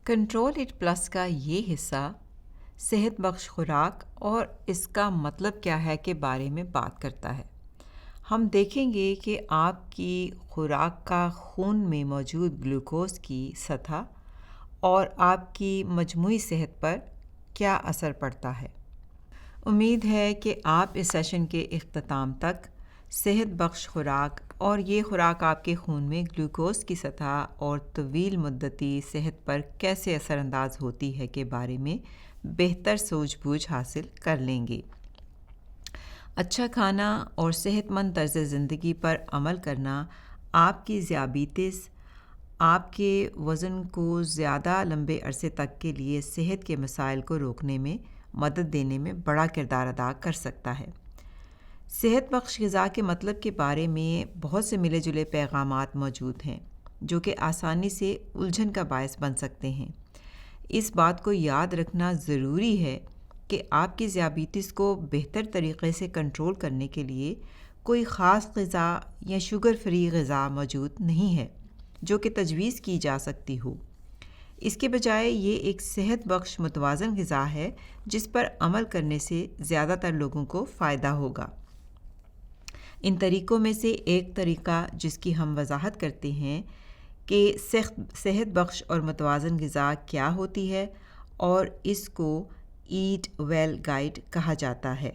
Control it plus کا یہ حصہ صحت بخش خوراک اور اس کا مطلب کیا ہے کے بارے میں بات کرتا ہے۔ ہم دیکھیں گے کہ آپ کی خوراک کا خون میں موجود گلوکوز کی سطح اور آپ کی مجموعی صحت پر کیا اثر پڑتا ہے۔ امید ہے کہ آپ اس سیشن کے اختتام تک صحت بخش خوراک اور یہ خوراک آپ کے خون میں گلوکوز کی سطح اور طویل مدتی صحت پر کیسے اثر انداز ہوتی ہے کے بارے میں بہتر سوجھ بوجھ حاصل کر لیں گے۔ اچھا کھانا اور صحت مند طرز زندگی پر عمل کرنا آپ کی ذیابیطس آپ کے وزن کو زیادہ لمبے عرصے تک کے لیے صحت کے مسائل کو روکنے میں مدد دینے میں بڑا کردار ادا کر سکتا ہے۔ صحت بخش غذا کے مطلب کے بارے میں بہت سے ملے جلے پیغامات موجود ہیں جو کہ آسانی سے الجھن کا باعث بن سکتے ہیں۔ اس بات کو یاد رکھنا ضروری ہے کہ آپ کی ذیابیطس کو بہتر طریقے سے کنٹرول کرنے کے لیے کوئی خاص غذا یا شوگر فری غذا موجود نہیں ہے جو کہ تجویز کی جا سکتی ہو۔ اس کے بجائے یہ ایک صحت بخش متوازن غذا ہے جس پر عمل کرنے سے زیادہ تر لوگوں کو فائدہ ہوگا۔ ان طریقوں میں سے ایک طریقہ جس کی ہم وضاحت کرتے ہیں کہ صحت بخش اور متوازن غذا کیا ہوتی ہے اور اس کو ایٹ ویل گائیڈ کہا جاتا ہے۔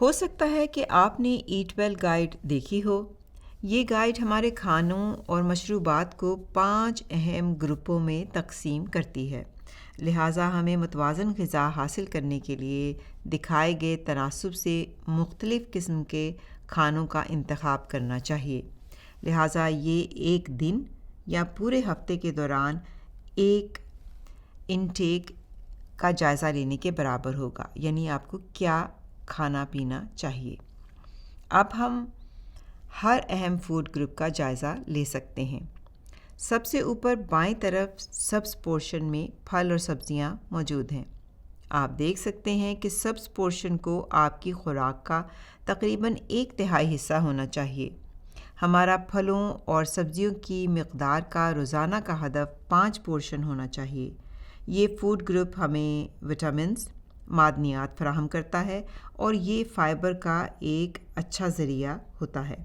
ہو سکتا ہے کہ آپ نے ایٹ ویل گائیڈ دیکھی ہو۔ یہ گائیڈ ہمارے کھانوں اور مشروبات کو 5 اہم گروپوں میں تقسیم کرتی ہے، لہٰذا ہمیں متوازن غذا حاصل کرنے کے لیے دکھائے گئے تناسب سے مختلف قسم کے کھانوں کا انتخاب کرنا چاہیے۔ لہٰذا یہ ایک دن یا پورے ہفتے کے دوران ایک انٹیک کا جائزہ لینے کے برابر ہوگا، یعنی آپ کو کیا کھانا پینا چاہیے۔ اب ہم ہر اہم فوڈ گروپ کا جائزہ لے سکتے ہیں۔ سب سے اوپر بائیں طرف سبز پورشن میں پھل اور سبزیاں موجود ہیں۔ آپ دیکھ سکتے ہیں کہ سبز پورشن کو آپ کی خوراک کا تقریباً 1/3 حصہ ہونا چاہیے۔ ہمارا پھلوں اور سبزیوں کی مقدار کا روزانہ کا ہدف 5 پورشن ہونا چاہیے۔ یہ فوڈ گروپ ہمیں وٹامنز، معدنیات فراہم کرتا ہے اور یہ فائبر کا ایک اچھا ذریعہ ہوتا ہے۔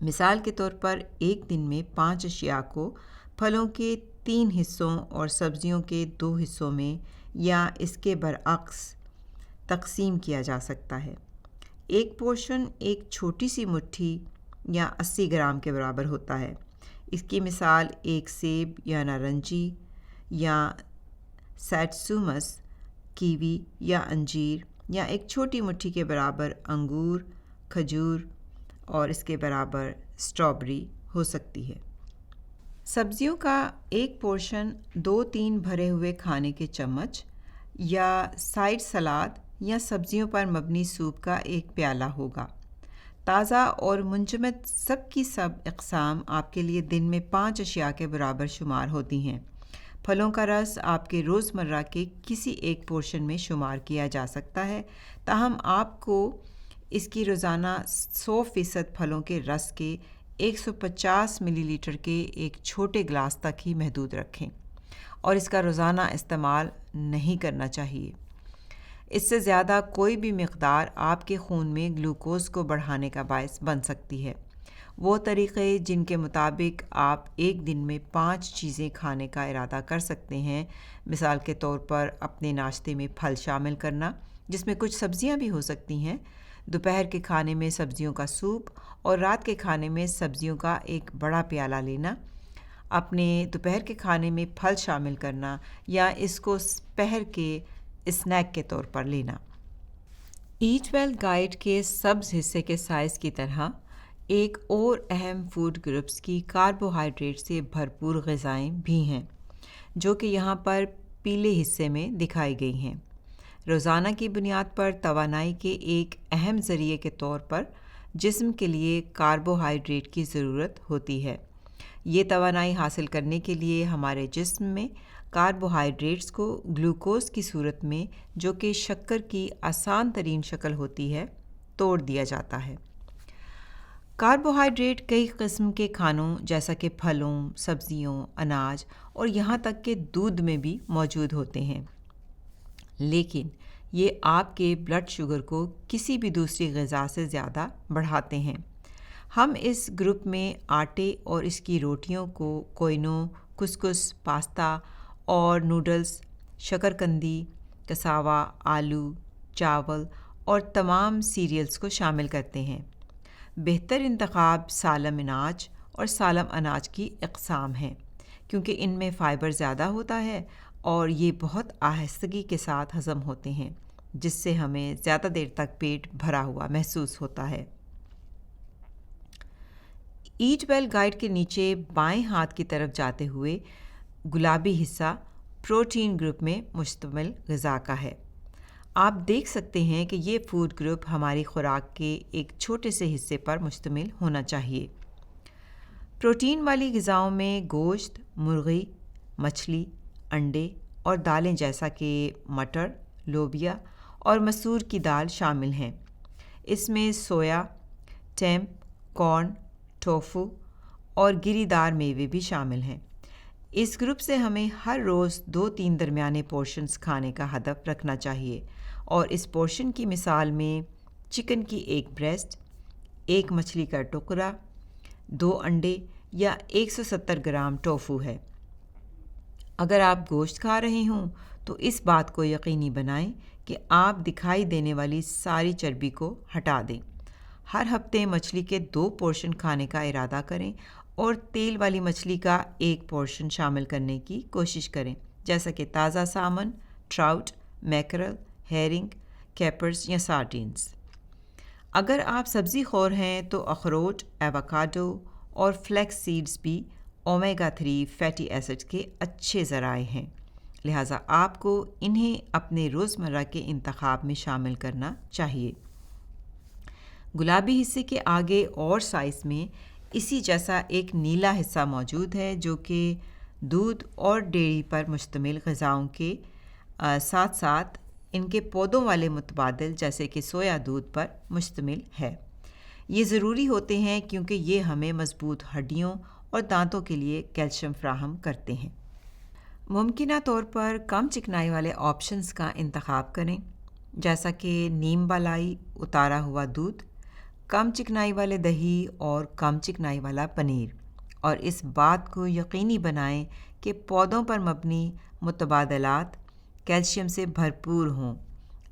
مثال کے طور پر ایک دن میں 5 اشیاء کو پھلوں کے 3 حصوں اور سبزیوں کے 2 حصوں میں یا اس کے برعکس تقسیم کیا جا سکتا ہے۔ ایک پورشن ایک چھوٹی سی مٹھی یا 80 گرام کے برابر ہوتا ہے۔ اس کی مثال ایک سیب یا نارنجی یا سیٹسومس، کیوی یا انجیر، یا ایک چھوٹی مٹھی کے برابر انگور، کھجور اور اس کے برابر اسٹرابری ہو سکتی ہے۔ سبزیوں کا ایک پورشن 2-3 بھرے ہوئے کھانے کے چمچ یا سائیڈ سلاد یا سبزیوں پر مبنی سوپ کا ایک پیالہ ہوگا۔ تازہ اور منجمد سب کی سب اقسام آپ کے لیے دن میں 5 اشیاء کے برابر شمار ہوتی ہیں۔ پھلوں کا رس آپ کے روزمرہ کے کسی ایک پورشن میں شمار کیا جا سکتا ہے، تاہم آپ کو اس کی روزانہ 100% پھلوں کے رس کے 150 ملی لیٹر کے ایک چھوٹے گلاس تک ہی محدود رکھیں اور اس کا روزانہ استعمال نہیں کرنا چاہیے۔ اس سے زیادہ کوئی بھی مقدار آپ کے خون میں گلوکوز کو بڑھانے کا باعث بن سکتی ہے۔ وہ طریقے جن کے مطابق آپ ایک دن میں 5 چیزیں کھانے کا ارادہ کر سکتے ہیں، مثال کے طور پر اپنے ناشتے میں پھل شامل کرنا جس میں کچھ سبزیاں بھی ہو سکتی ہیں، دوپہر کے کھانے میں سبزیوں کا سوپ اور رات کے کھانے میں سبزیوں کا ایک بڑا پیالہ لینا، اپنے دوپہر کے کھانے میں پھل شامل کرنا یا اس کو پہر کے اسنیک کے طور پر لینا۔ ایٹ ویل گائیڈ کے سبز حصے کے سائز کی طرح ایک اور اہم فوڈ گروپس کی کاربوہائیڈریٹ سے بھرپور غذائیں بھی ہیں جو کہ یہاں پر پیلے حصے میں دکھائی گئی ہیں۔ روزانہ کی بنیاد پر توانائی کے ایک اہم ذریعے کے طور پر جسم کے لیے کاربوہائیڈریٹ کی ضرورت ہوتی ہے۔ یہ توانائی حاصل کرنے کے لیے ہمارے جسم میں کاربوہائیڈریٹس کو گلوکوز کی صورت میں، جو کہ شکر کی آسان ترین شکل ہوتی ہے، توڑ دیا جاتا ہے۔ کاربوہائیڈریٹ کئی قسم کے کھانوں جیسا کہ پھلوں، سبزیوں، اناج اور یہاں تک کہ دودھ میں بھی موجود ہوتے ہیں، لیکن یہ آپ کے بلڈ شوگر کو کسی بھی دوسری غذا سے زیادہ بڑھاتے ہیں۔ ہم اس گروپ میں آٹے اور اس کی روٹیوں کو کوئنو، کسکس، پاستا اور نوڈلز، شکرکندی، کساوا، آلو، چاول اور تمام سیریلز کو شامل کرتے ہیں۔ بہتر انتخاب سالم اناج اور سالم اناج کی اقسام ہیں، کیونکہ ان میں فائبر زیادہ ہوتا ہے اور یہ بہت آہستگی کے ساتھ ہضم ہوتے ہیں، جس سے ہمیں زیادہ دیر تک پیٹ بھرا ہوا محسوس ہوتا ہے۔ ایٹ ویل گائیڈ کے نیچے بائیں ہاتھ کی طرف جاتے ہوئے گلابی حصہ پروٹین گروپ میں مشتمل غذا کا ہے۔ آپ دیکھ سکتے ہیں کہ یہ فوڈ گروپ ہماری خوراک کے ایک چھوٹے سے حصے پر مشتمل ہونا چاہیے۔ پروٹین والی غذاؤں میں گوشت، مرغی، مچھلی، انڈے اور دالیں جیسا کہ مٹر، لوبیا اور مسور کی دال شامل ہیں۔ اس میں سویا، ٹیمپ، کارن، ٹوفو اور گری دار میوے بھی شامل ہیں۔ اس گروپ سے ہمیں ہر روز 2-3 درمیانے پورشنز کھانے کا ہدف رکھنا چاہیے، اور اس پورشن کی مثال میں چکن کی 1 بریسٹ، 1 مچھلی کا ٹکڑا، 2 انڈے یا 170 گرام ٹوفو ہے۔ اگر آپ گوشت کھا رہے ہوں تو اس بات کو یقینی بنائیں کہ آپ دکھائی دینے والی ساری چربی کو ہٹا دیں۔ ہر ہفتے مچھلی کے 2 پورشن کھانے کا ارادہ کریں اور تیل والی مچھلی کا 1 پورشن شامل کرنے کی کوشش کریں، جیسا کہ تازہ سالمن، ٹراؤٹ، میکرل، ہیرنگ، کیپرز یا سارڈینز۔ اگر آپ سبزی خور ہیں تو اخروٹ، ایووکاڈو اور فلیکس سیڈز بھی اومیگا 3 فیٹی ایسڈ کے اچھے ذرائع ہیں، لہٰذا آپ کو انہیں اپنے روزمرہ کے انتخاب میں شامل کرنا چاہیے۔ گلابی حصے کے آگے اور سائز میں اسی جیسا ایک نیلا حصہ موجود ہے جو کہ دودھ اور ڈیری پر مشتمل غذاؤں کے ساتھ ساتھ ان کے پودوں والے متبادل جیسے کہ سویا دودھ پر مشتمل ہے۔ یہ ضروری ہوتے ہیں کیونکہ یہ ہمیں مضبوط ہڈیوں اور دانتوں کے لیے کیلشیم فراہم کرتے ہیں۔ ممکنہ طور پر کم چکنائی والے آپشنز کا انتخاب کریں، جیسا کہ نیم بالائی، اتارا ہوا دودھ، کم چکنائی والے دہی اور کم چکنائی والا پنیر، اور اس بات کو یقینی بنائیں کہ پودوں پر مبنی متبادلات کیلشیم سے بھرپور ہوں۔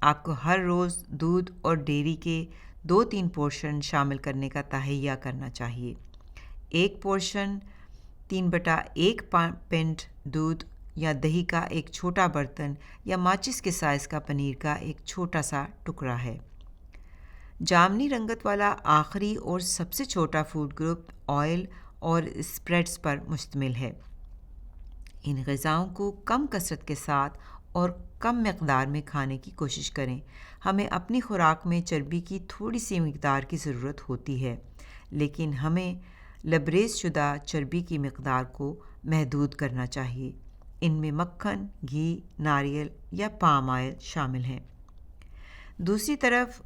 آپ کو ہر روز دودھ اور ڈیری کے 2-3 پورشن شامل کرنے کا تہیہ کرنا چاہیے۔ 1 پورشن 3/1 پینٹ دودھ یا دہی کا ایک چھوٹا برتن یا ماچس کے سائز کا پنیر کا ایک چھوٹا سا ٹکڑا ہے۔ جامنی رنگت والا آخری اور سب سے چھوٹا فوڈ گروپ آئل اور اسپریڈز پر مشتمل ہے۔ ان غذاؤں کو کم کثرت کے ساتھ اور کم مقدار میں کھانے کی کوشش کریں۔ ہمیں اپنی خوراک میں چربی کی تھوڑی سی مقدار کی ضرورت ہوتی ہے، لیکن ہمیں لبریز شدہ چربی کی مقدار کو محدود کرنا چاہیے۔ ان میں مکھن، گھی، ناریل یا پام آئل شامل ہیں۔ دوسری طرف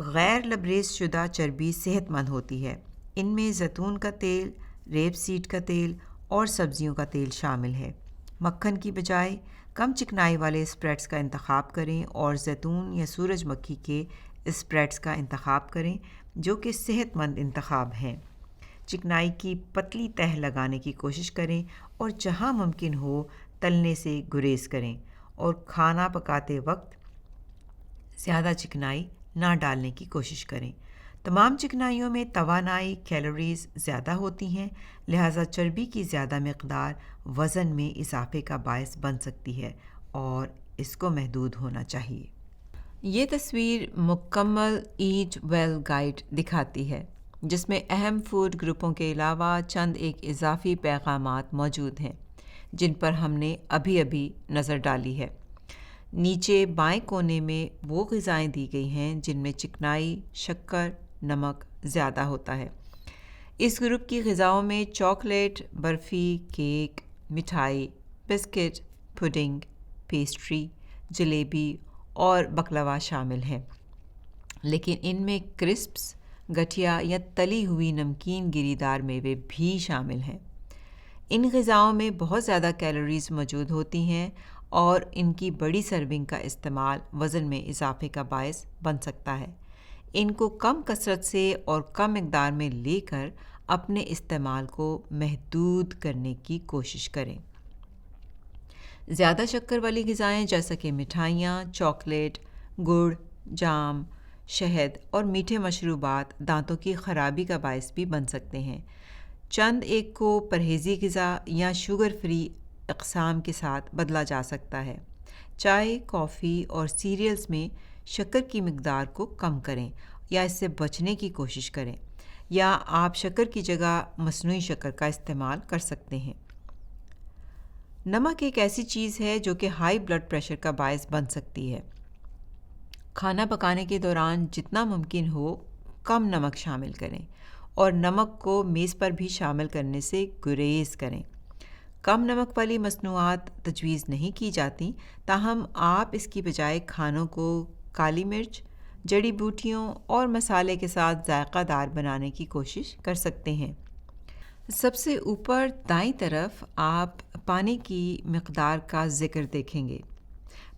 غیر لبریز شدہ چربی صحت مند ہوتی ہے۔ ان میں زیتون کا تیل، ریپ سیڈ کا تیل اور سبزیوں کا تیل شامل ہے۔ مکھن کی بجائے کم چکنائی والے اسپریڈز کا انتخاب کریں اور زیتون یا سورج مکھی کے اسپریڈز کا انتخاب کریں جو کہ صحت مند انتخاب ہیں۔ چکنائی کی پتلی تہہ لگانے کی کوشش کریں اور جہاں ممکن ہو تلنے سے گریز کریں، اور کھانا پکاتے وقت زیادہ چکنائی نہ ڈالنے کی کوشش کریں۔ تمام چکنائیوں میں توانائی کیلوریز زیادہ ہوتی ہیں، لہٰذا چربی کی زیادہ مقدار وزن میں اضافے کا باعث بن سکتی ہے اور اس کو محدود ہونا چاہیے۔ یہ تصویر مکمل ایٹ ویل گائیڈ دکھاتی ہے، جس میں اہم فوڈ گروپوں کے علاوہ چند ایک اضافی پیغامات موجود ہیں جن پر ہم نے ابھی نظر ڈالی ہے۔ نیچے بائیں کونے میں وہ غذائیں دی گئی ہیں جن میں چکنائی، شکر، نمک زیادہ ہوتا ہے۔ اس گروپ کی غذاؤں میں چاکلیٹ، برفی، کیک، مٹھائی، بسکٹ، پڈنگ، پیسٹری، جلیبی اور بکلوا شامل ہیں، لیکن ان میں کرسپس، گٹھیا یا تلی ہوئی نمکین گری دار میوے بھی شامل ہیں۔ ان غذاؤں میں بہت زیادہ کیلوریز موجود ہوتی ہیں اور ان کی بڑی سرونگ کا استعمال وزن میں اضافے کا باعث بن سکتا ہے۔ ان کو کم کثرت سے اور کم مقدار میں لے کر اپنے استعمال کو محدود کرنے کی کوشش کریں۔ زیادہ شکر والی غذائیں جیسا کہ مٹھائیاں، چاکلیٹ، گڑ، جام، شہد اور میٹھے مشروبات دانتوں کی خرابی کا باعث بھی بن سکتے ہیں۔ چند ایک کو پرہیزی غذا یا شوگر فری اقسام کے ساتھ بدلا جا سکتا ہے۔ چائے، کافی اور سیریلز میں شکر کی مقدار کو کم کریں یا اس سے بچنے کی کوشش کریں، یا آپ شکر کی جگہ مصنوعی شکر کا استعمال کر سکتے ہیں۔ نمک ایک ایسی چیز ہے جو کہ ہائی بلڈ پریشر کا باعث بن سکتی ہے۔ کھانا پکانے کے دوران جتنا ممکن ہو کم نمک شامل کریں اور نمک کو میز پر بھی شامل کرنے سے گریز کریں۔ کم نمک والی مصنوعات تجویز نہیں کی جاتی، تاہم آپ اس کی بجائے کھانوں کو کالی مرچ، جڑی بوٹیوں اور مسالے کے ساتھ ذائقہ دار بنانے کی کوشش کر سکتے ہیں۔ سب سے اوپر دائیں طرف آپ پانی کی مقدار کا ذکر دیکھیں گے۔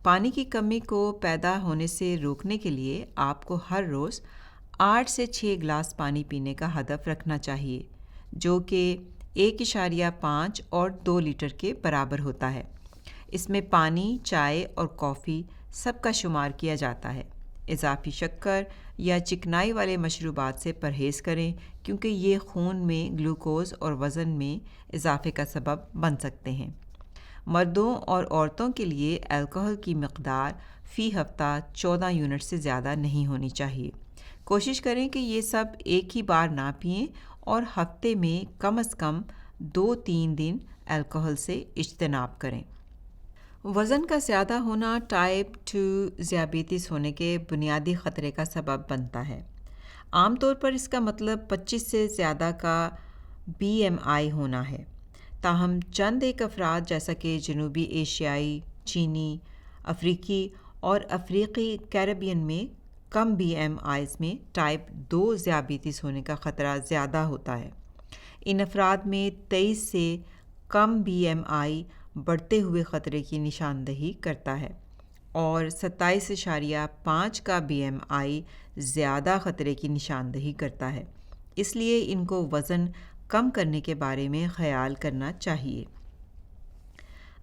پانی کی کمی کو پیدا ہونے سے روکنے کے لیے آپ کو ہر روز 8 سے 6 گلاس پانی پینے کا ہدف رکھنا چاہیے، جو کہ 1.5 اور 2 لیٹر کے برابر ہوتا ہے۔ اس میں پانی، چائے اور کافی سب کا شمار کیا جاتا ہے۔ اضافی شکر یا چکنائی والے مشروبات سے پرہیز کریں کیونکہ یہ خون میں گلوکوز اور وزن میں اضافے کا سبب بن سکتے ہیں۔ مردوں اور عورتوں کے لیے الکحل کی مقدار فی ہفتہ 14 یونٹ سے زیادہ نہیں ہونی چاہیے۔ کوشش کریں کہ یہ سب ایک ہی بار نہ پئیں اور ہفتے میں کم از کم 2-3 دن الکحل سے اجتناب کریں۔ وزن کا زیادہ ہونا ٹائپ 2 ذیابیطس ہونے کے بنیادی خطرے کا سبب بنتا ہے۔ عام طور پر اس کا مطلب 25 سے زیادہ کا BMI ہونا ہے، تاہم چند ایک افراد جیسا کہ جنوبی ایشیائی، چینی، افریقی اور افریقی کیریبین میں کم BMIs میں ٹائپ 2 ذیابیطس ہونے کا خطرہ زیادہ ہوتا ہے۔ ان افراد میں 23 سے کم BMI بڑھتے ہوئے خطرے کی نشاندہی کرتا ہے اور 27.5 کا BMI زیادہ خطرے کی نشاندہی کرتا ہے۔ اس لیے ان کو وزن کم کرنے کے بارے میں خیال کرنا چاہیے۔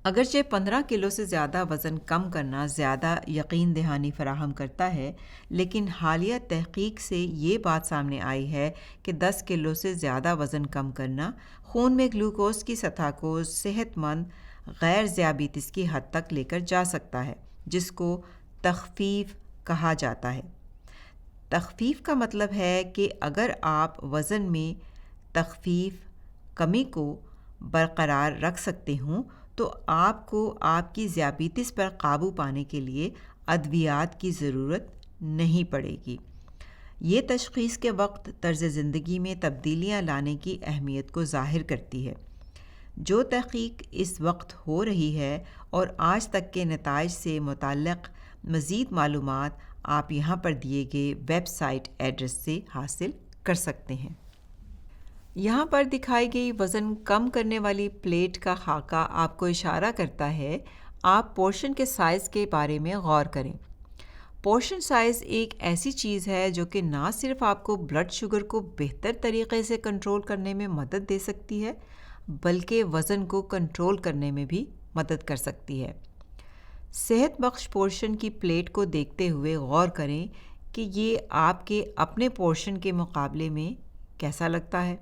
اگرچہ 15 کلو سے زیادہ وزن کم کرنا زیادہ یقین دہانی فراہم کرتا ہے، لیکن حالیہ تحقیق سے یہ بات سامنے آئی ہے کہ 10 کلو سے زیادہ وزن کم کرنا خون میں گلوکوز کی سطح کو صحت مند غیر ذیابیطس کی حد تک لے کر جا سکتا ہے، جس کو تخفیف کہا جاتا ہے۔ تخفیف کا مطلب ہے کہ اگر آپ وزن میں تخفیف کمی کو برقرار رکھ سکتے ہوں تو آپ کو آپ کی ذیابیطس پر قابو پانے کے لیے ادویات کی ضرورت نہیں پڑے گی۔ یہ تشخیص کے وقت طرز زندگی میں تبدیلیاں لانے کی اہمیت کو ظاہر کرتی ہے۔ جو تحقیق اس وقت ہو رہی ہے اور آج تک کے نتائج سے متعلق مزید معلومات آپ یہاں پر دیے گئے ویب سائٹ ایڈریس سے حاصل کر سکتے ہیں۔ یہاں پر دکھائی گئی وزن کم کرنے والی پلیٹ کا خاکہ آپ کو اشارہ کرتا ہے آپ پورشن کے سائز کے بارے میں غور کریں۔ پورشن سائز ایک ایسی چیز ہے جو کہ نہ صرف آپ کو بلڈ شوگر کو بہتر طریقے سے کنٹرول کرنے میں مدد دے سکتی ہے، بلکہ وزن کو کنٹرول کرنے میں بھی مدد کر سکتی ہے۔ صحت بخش پورشن کی پلیٹ کو دیکھتے ہوئے غور کریں کہ یہ آپ کے اپنے پورشن کے مقابلے میں کیسا لگتا ہے۔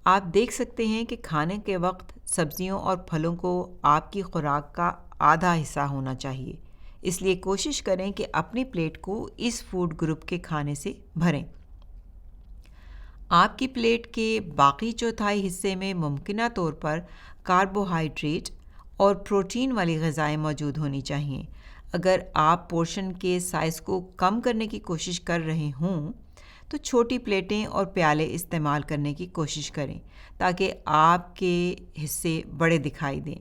آپ دیکھ سکتے ہیں کہ کھانے کے وقت سبزیوں اور پھلوں کو آپ کی خوراک کا آدھا حصہ ہونا چاہیے، اس لیے کوشش کریں کہ اپنی پلیٹ کو اس فوڈ گروپ کے کھانے سے بھریں۔ آپ کی پلیٹ کے باقی چوتھائی حصے میں ممکنہ طور پر کاربوہائیڈریٹ اور پروٹین والی غذائیں موجود ہونی چاہیے۔ اگر آپ پورشن کے سائز کو کم کرنے کی کوشش کر رہے ہوں تو چھوٹی پلیٹیں اور پیالے استعمال کرنے کی کوشش کریں تاکہ آپ کے حصے بڑے دکھائی دیں۔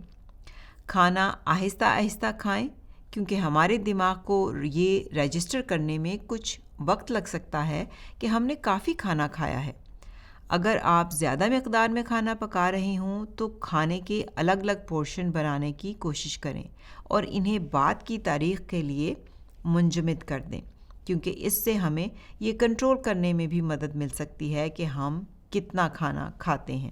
کھانا آہستہ آہستہ کھائیں کیونکہ ہمارے دماغ کو یہ رجسٹر کرنے میں کچھ وقت لگ سکتا ہے کہ ہم نے کافی کھانا کھایا ہے۔ اگر آپ زیادہ مقدار میں کھانا پکا رہے ہوں تو کھانے کے الگ الگ پورشن بنانے کی کوشش کریں اور انہیں بعد کی تاریخ کے لیے منجمد کر دیں، کیونکہ اس سے ہمیں یہ کنٹرول کرنے میں بھی مدد مل سکتی ہے کہ ہم کتنا کھانا کھاتے ہیں۔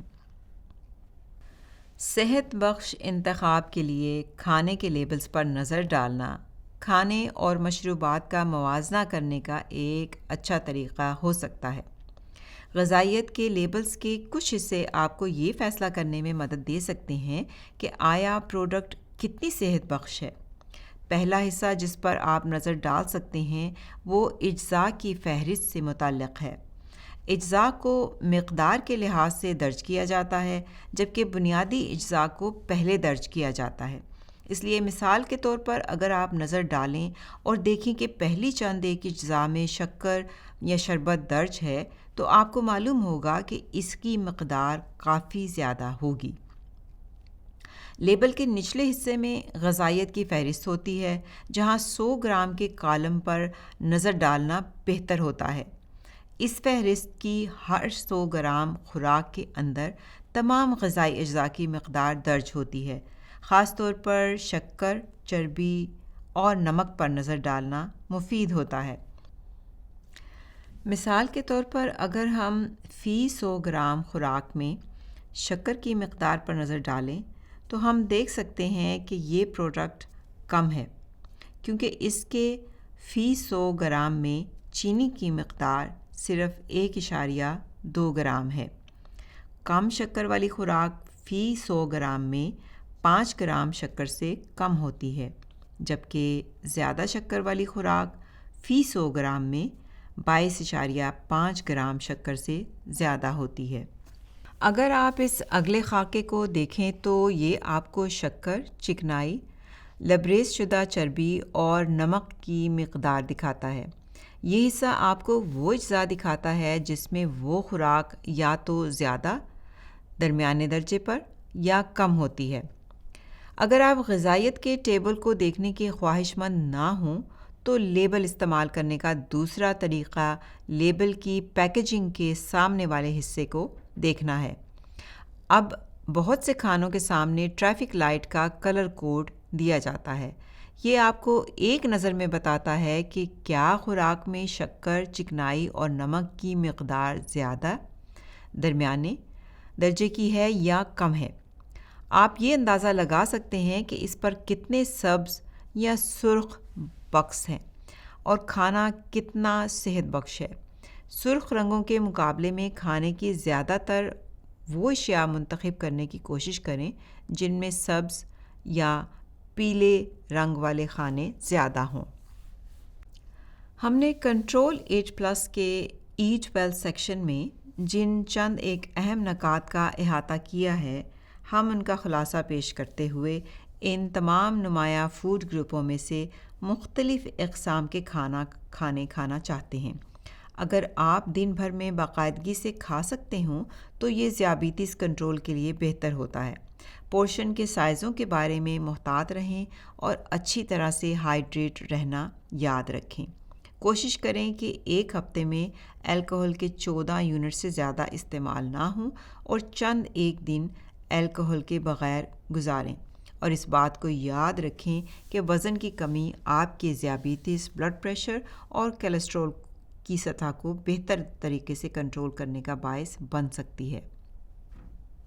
صحت بخش انتخاب کے لیے کھانے کے لیبلز پر نظر ڈالنا کھانے اور مشروبات کا موازنہ کرنے کا ایک اچھا طریقہ ہو سکتا ہے۔ غذائیت کے لیبلز کے کچھ حصے آپ کو یہ فیصلہ کرنے میں مدد دے سکتے ہیں کہ آیا پروڈکٹ کتنی صحت بخش ہے۔ پہلا حصہ جس پر آپ نظر ڈال سکتے ہیں وہ اجزاء کی فہرست سے متعلق ہے۔ اجزاء کو مقدار کے لحاظ سے درج کیا جاتا ہے، جبکہ بنیادی اجزاء کو پہلے درج کیا جاتا ہے۔ اس لیے مثال کے طور پر اگر آپ نظر ڈالیں اور دیکھیں کہ پہلی چند ایک اجزاء میں شکر یا شربت درج ہے تو آپ کو معلوم ہوگا کہ اس کی مقدار کافی زیادہ ہوگی۔ لیبل کے نچلے حصے میں غذائیت کی فہرست ہوتی ہے، جہاں 100 گرام کے کالم پر نظر ڈالنا بہتر ہوتا ہے۔ اس فہرست کی ہر 100 گرام خوراک کے اندر تمام غذائی اجزاء کی مقدار درج ہوتی ہے۔ خاص طور پر شکر، چربی اور نمک پر نظر ڈالنا مفید ہوتا ہے۔ مثال کے طور پر اگر ہم فی 100 گرام خوراک میں شکر کی مقدار پر نظر ڈالیں تو ہم دیکھ سکتے ہیں کہ یہ پروڈکٹ کم ہے، کیونکہ اس کے فی 100 گرام میں چینی کی مقدار صرف 1.2 گرام ہے۔ کم شکر والی خوراک فی 100 گرام میں 5 گرام شکر سے کم ہوتی ہے، جبکہ زیادہ شکر والی خوراک فی 100 گرام میں 22.5 گرام شکر سے زیادہ ہوتی ہے۔ اگر آپ اس اگلے خاکے کو دیکھیں تو یہ آپ کو شکر، چکنائی، لبریز شدہ چربی اور نمک کی مقدار دکھاتا ہے۔ یہ حصہ آپ کو وہ اجزاء دکھاتا ہے جس میں وہ خوراک یا تو زیادہ، درمیانے درجے پر یا کم ہوتی ہے۔ اگر آپ غذائیت کے ٹیبل کو دیکھنے کے خواہش مند نہ ہوں تو لیبل استعمال کرنے کا دوسرا طریقہ لیبل کی پیکیجنگ کے سامنے والے حصے کو دیکھنا ہے۔ اب بہت سے کھانوں کے سامنے ٹریفک لائٹ کا کلر کوڈ دیا جاتا ہے۔ یہ آپ کو ایک نظر میں بتاتا ہے کہ کیا خوراک میں شکر، چکنائی اور نمک کی مقدار زیادہ، درمیانے درجے کی ہے یا کم ہے۔ آپ یہ اندازہ لگا سکتے ہیں کہ اس پر کتنے سبز یا سرخ بکس ہیں اور کھانا کتنا صحت بخش ہے۔ سرخ رنگوں کے مقابلے میں کھانے کی زیادہ تر وہ اشیاء منتخب کرنے کی کوشش کریں جن میں سبز یا پیلے رنگ والے کھانے زیادہ ہوں۔ ہم نے کنٹرول 8+ کے ایٹ ویل سیکشن میں جن چند ایک اہم نکات کا احاطہ کیا ہے، ہم ان کا خلاصہ پیش کرتے ہوئے ان تمام نمایاں فوڈ گروپوں میں سے مختلف اقسام کے کھانا چاہتے ہیں۔ اگر آپ دن بھر میں باقاعدگی سے کھا سکتے ہوں تو یہ ذیابیطس کنٹرول کے لیے بہتر ہوتا ہے۔ پورشن کے سائزوں کے بارے میں محتاط رہیں اور اچھی طرح سے ہائیڈریٹ رہنا یاد رکھیں۔ کوشش کریں کہ ایک ہفتے میں الکحل کے 14 یونٹ سے زیادہ استعمال نہ ہوں اور چند ایک دن الکحل کے بغیر گزاریں، اور اس بات کو یاد رکھیں کہ وزن کی کمی آپ کے ذیابیطس، بلڈ پریشر اور کولیسٹرول کی سطح کو بہتر طریقے سے کنٹرول کرنے کا باعث بن سکتی ہے۔